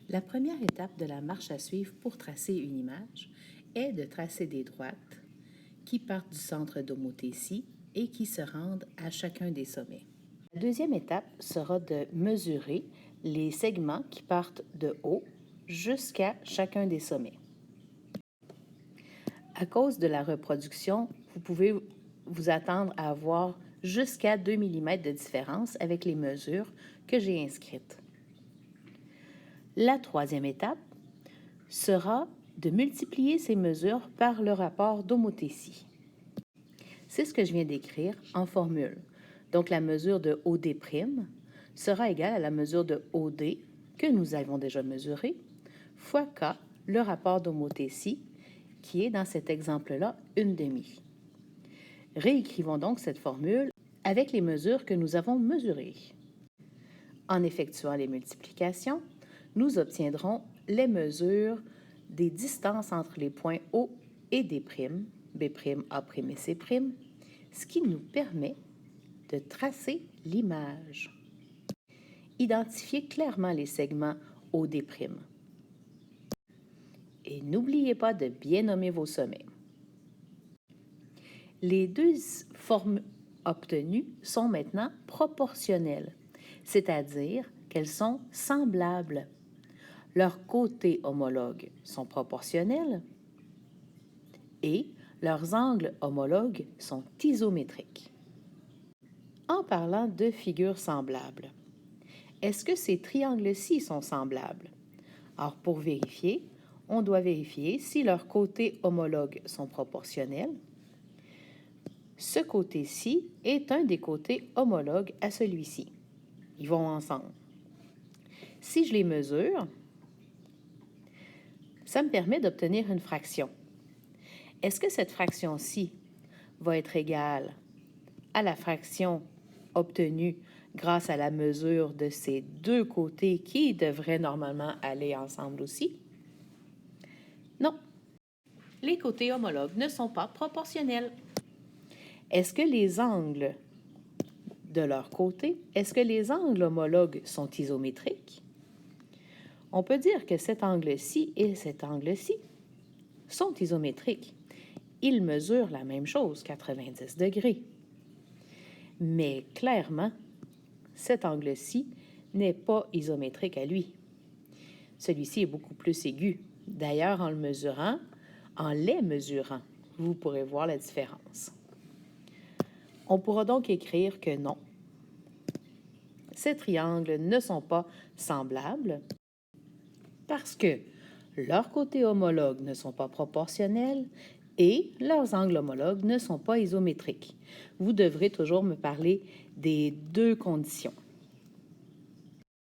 La première étape de la marche à suivre pour tracer une image est de tracer des droites qui partent du centre d'homothétie et qui se rendent à chacun des sommets. La deuxième étape sera de mesurer les segments qui partent de haut jusqu'à chacun des sommets. À cause de la reproduction, vous pouvez vous attendre à avoir jusqu'à 2 mm de différence avec les mesures que j'ai inscrites. La troisième étape sera de multiplier ces mesures par le rapport d'homothétie. C'est ce que je viens d'écrire en formule. Donc, la mesure de OD' sera égale à la mesure de OD que nous avons déjà mesurée, fois K, le rapport d'homothétie, qui est dans cet exemple-là 1/2. Réécrivons donc cette formule avec les mesures que nous avons mesurées. En effectuant les multiplications, nous obtiendrons les mesures des distances entre les points O et D', B', A' et C', ce qui nous permet de tracer l'image. Identifiez clairement les segments OD'. Et n'oubliez pas de bien nommer vos sommets. Les deux formes obtenues sont maintenant proportionnelles, c'est-à-dire qu'elles sont semblables. Leurs côtés homologues sont proportionnels et leurs angles homologues sont isométriques. En parlant de figures semblables, est-ce que ces triangles-ci sont semblables? Alors, pour vérifier, on doit vérifier si leurs côtés homologues sont proportionnels. Ce côté-ci est un des côtés homologues à celui-ci. Ils vont ensemble. Si je les mesure, ça me permet d'obtenir une fraction. Est-ce que cette fraction-ci va être égale à la fraction obtenue grâce à la mesure de ces deux côtés qui devraient normalement aller ensemble aussi? Non. Les côtés homologues ne sont pas proportionnels. Est-ce que les angles de leur côté, est-ce que les angles homologues sont isométriques? On peut dire que cet angle-ci et cet angle-ci sont isométriques. Ils mesurent la même chose, 90 degrés. Mais clairement, cet angle-ci n'est pas isométrique à lui. Celui-ci est beaucoup plus aigu. D'ailleurs, en les mesurant, vous pourrez voir la différence. On pourra donc écrire que non, ces triangles ne sont pas semblables parce que leurs côtés homologues ne sont pas proportionnels et leurs angles homologues ne sont pas isométriques. Vous devrez toujours me parler des deux conditions.